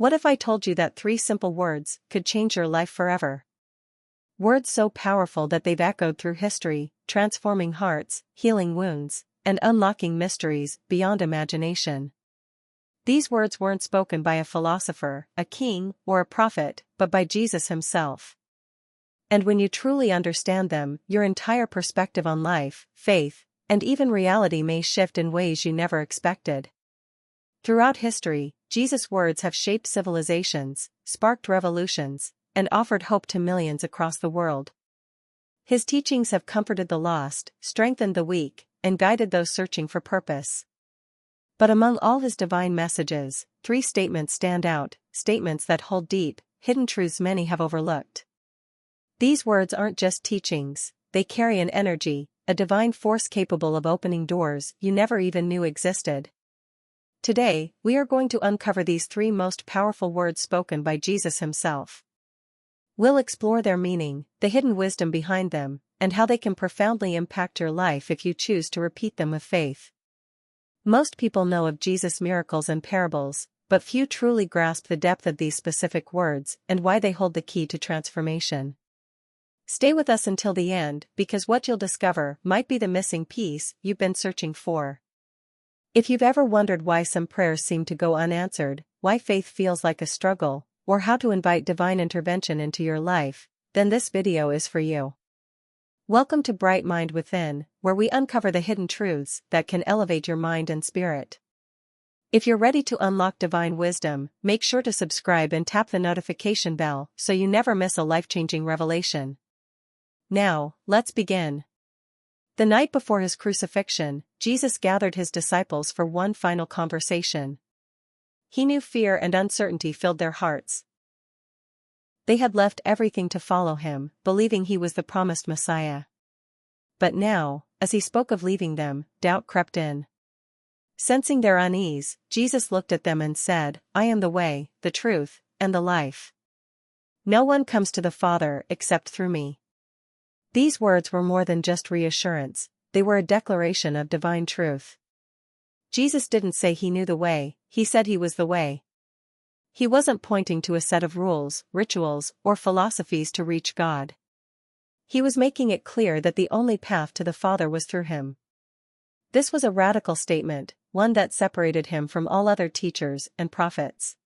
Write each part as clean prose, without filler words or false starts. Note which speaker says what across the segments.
Speaker 1: What if I told you that 3 simple words could change your life forever? Words so powerful that they've echoed through history, transforming hearts, healing wounds, and unlocking mysteries beyond imagination. These words weren't spoken by a philosopher, a king, or a prophet, but by Jesus himself. And when you truly understand them, your entire perspective on life, faith, and even reality may shift in ways you never expected. Throughout history, Jesus' words have shaped civilizations, sparked revolutions, and offered hope to millions across the world. His teachings have comforted the lost, strengthened the weak, and guided those searching for purpose. But among all his divine messages, 3 statements stand out, statements that hold deep, hidden truths many have overlooked. These words aren't just teachings, they carry an energy, a divine force capable of opening doors you never even knew existed. Today, we are going to uncover these 3 most powerful words spoken by Jesus himself. We'll explore their meaning, the hidden wisdom behind them, and how they can profoundly impact your life if you choose to repeat them with faith. Most people know of Jesus' miracles and parables, but few truly grasp the depth of these specific words and why they hold the key to transformation. Stay with us until the end, because what you'll discover might be the missing piece you've been searching for. If you've ever wondered why some prayers seem to go unanswered, why faith feels like a struggle, or how to invite divine intervention into your life, then this video is for you. Welcome to Bright Mind Within, where we uncover the hidden truths that can elevate your mind and spirit. If you're ready to unlock divine wisdom, make sure to subscribe and tap the notification bell so you never miss a life-changing revelation. Now, let's begin. The night before his crucifixion, Jesus gathered his disciples for one final conversation. He knew fear and uncertainty filled their hearts. They had left everything to follow him, believing he was the promised Messiah. But now, as he spoke of leaving them, doubt crept in. Sensing their unease, Jesus looked at them and said, "I am the way, the truth, and the life. No one comes to the Father except through me." These words were more than just reassurance, they were a declaration of divine truth. Jesus didn't say he knew the way, he said he was the way. He wasn't pointing to a set of rules, rituals, or philosophies to reach God. He was making it clear that the only path to the Father was through him. This was a radical statement, one that separated him from all other teachers and prophets.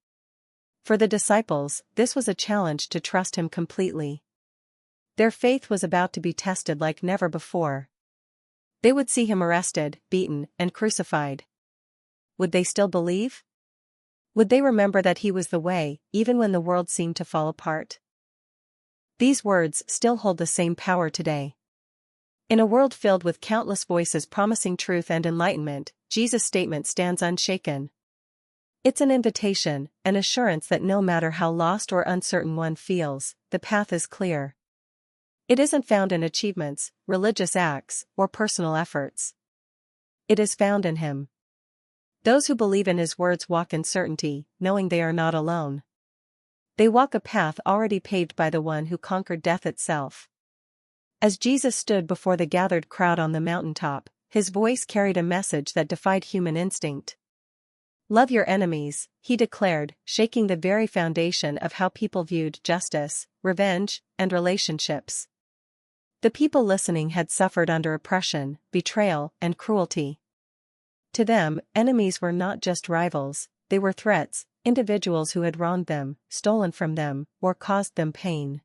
Speaker 1: For the disciples, this was a challenge to trust him completely. Their faith was about to be tested like never before. They would see him arrested, beaten, and crucified. Would they still believe? Would they remember that he was the way, even when the world seemed to fall apart? These words still hold the same power today. In a world filled with countless voices promising truth and enlightenment, Jesus' statement stands unshaken. It's an invitation, an assurance that no matter how lost or uncertain one feels, the path is clear. It isn't found in achievements, religious acts, or personal efforts. It is found in him. Those who believe in his words walk in certainty, knowing they are not alone. They walk a path already paved by the one who conquered death itself. As Jesus stood before the gathered crowd on the mountaintop, his voice carried a message that defied human instinct. "Love your enemies," he declared, shaking the very foundation of how people viewed justice, revenge, and relationships. The people listening had suffered under oppression, betrayal, and cruelty. To them, enemies were not just rivals, they were threats, individuals who had wronged them, stolen from them, or caused them pain.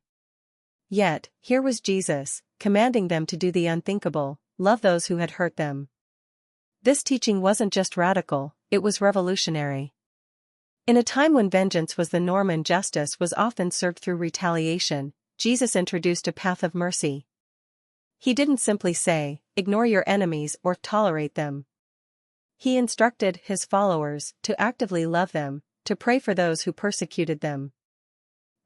Speaker 1: Yet, here was Jesus, commanding them to do the unthinkable, love those who had hurt them. This teaching wasn't just radical, it was revolutionary. In a time when vengeance was the norm and justice was often served through retaliation, Jesus introduced a path of mercy. He didn't simply say, "Ignore your enemies or tolerate them." He instructed his followers to actively love them, to pray for those who persecuted them.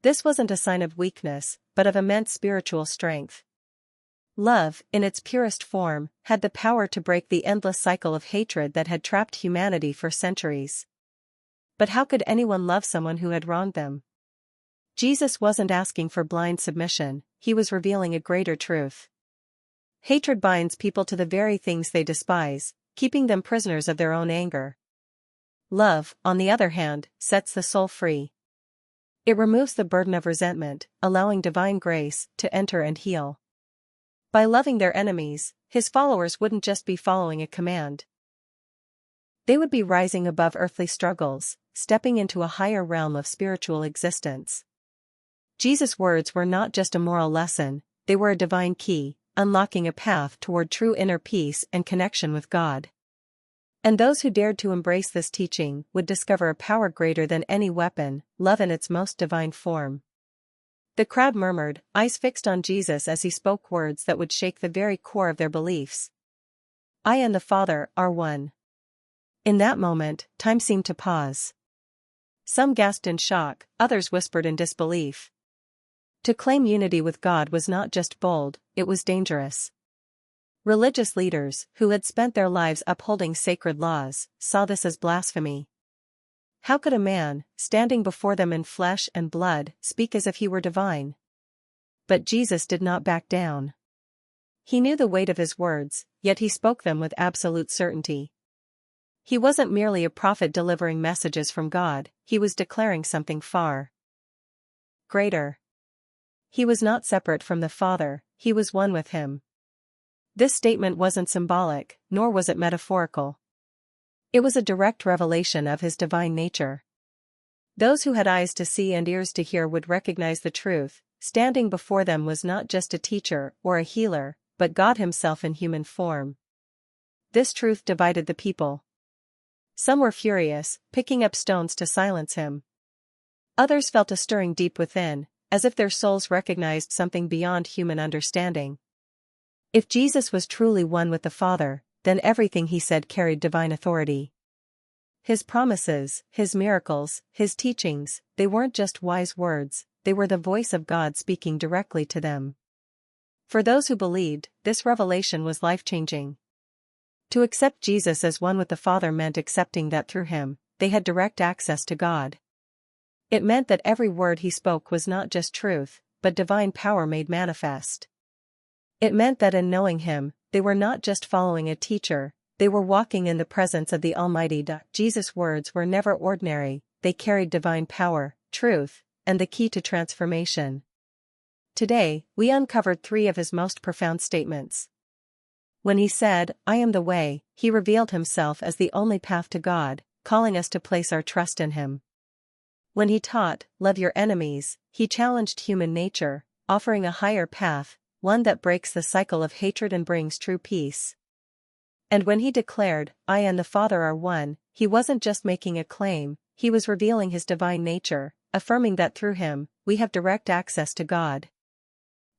Speaker 1: This wasn't a sign of weakness, but of immense spiritual strength. Love, in its purest form, had the power to break the endless cycle of hatred that had trapped humanity for centuries. But how could anyone love someone who had wronged them? Jesus wasn't asking for blind submission, he was revealing a greater truth. Hatred binds people to the very things they despise, keeping them prisoners of their own anger. Love, on the other hand, sets the soul free. It removes the burden of resentment, allowing divine grace to enter and heal. By loving their enemies, his followers wouldn't just be following a command. They would be rising above earthly struggles, stepping into a higher realm of spiritual existence. Jesus' words were not just a moral lesson, they were a divine key, unlocking a path toward true inner peace and connection with God. And those who dared to embrace this teaching would discover a power greater than any weapon, love in its most divine form. The crowd murmured, eyes fixed on Jesus as he spoke words that would shake the very core of their beliefs. I and the Father are one. In that moment, time seemed to pause. Some gasped in shock, others whispered in disbelief. To claim unity with God was not just bold, it was dangerous. Religious leaders, who had spent their lives upholding sacred laws, saw this as blasphemy. How could a man, standing before them in flesh and blood, speak as if he were divine? But Jesus did not back down. He knew the weight of his words, yet he spoke them with absolute certainty. He wasn't merely a prophet delivering messages from God, he was declaring something far greater. He was not separate from the Father, he was one with him. This statement wasn't symbolic, nor was it metaphorical. It was a direct revelation of his divine nature. Those who had eyes to see and ears to hear would recognize the truth. Standing before them was not just a teacher or a healer, but God himself in human form. This truth divided the people. Some were furious, picking up stones to silence him. Others felt a stirring deep within, as if their souls recognized something beyond human understanding. If Jesus was truly one with the Father, then everything he said carried divine authority. His promises, his miracles, his teachings, they weren't just wise words, they were the voice of God speaking directly to them. For those who believed, this revelation was life-changing. To accept Jesus as one with the Father meant accepting that through him, they had direct access to God. It meant that every word he spoke was not just truth, but divine power made manifest. It meant that in knowing him, they were not just following a teacher, they were walking in the presence of the Almighty. Jesus' words were never ordinary, they carried divine power, truth, and the key to transformation. Today, we uncovered 3 of his most profound statements. When he said, I am the way, he revealed himself as the only path to God, calling us to place our trust in him. When he taught, love your enemies, he challenged human nature, offering a higher path, one that breaks the cycle of hatred and brings true peace. And when he declared, I and the Father are one, he wasn't just making a claim, he was revealing his divine nature, affirming that through him, we have direct access to God.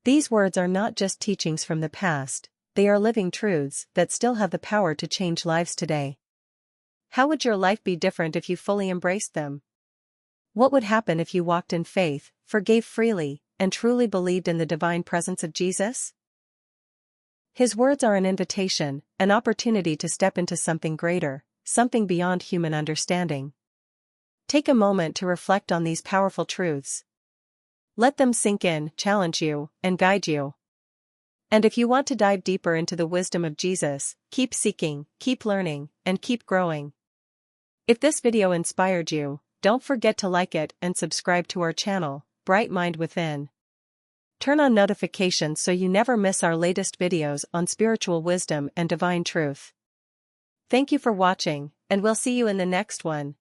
Speaker 1: These words are not just teachings from the past, they are living truths that still have the power to change lives today. How would your life be different if you fully embraced them? What would happen if you walked in faith, forgave freely, and truly believed in the divine presence of Jesus? His words are an invitation, an opportunity to step into something greater, something beyond human understanding. Take a moment to reflect on these powerful truths. Let them sink in, challenge you, and guide you. And if you want to dive deeper into the wisdom of Jesus, keep seeking, keep learning, and keep growing. If this video inspired you, don't forget to like it and subscribe to our channel, Bright Mind Within. Turn on notifications so you never miss our latest videos on spiritual wisdom and divine truth. Thank you for watching, and we'll see you in the next one.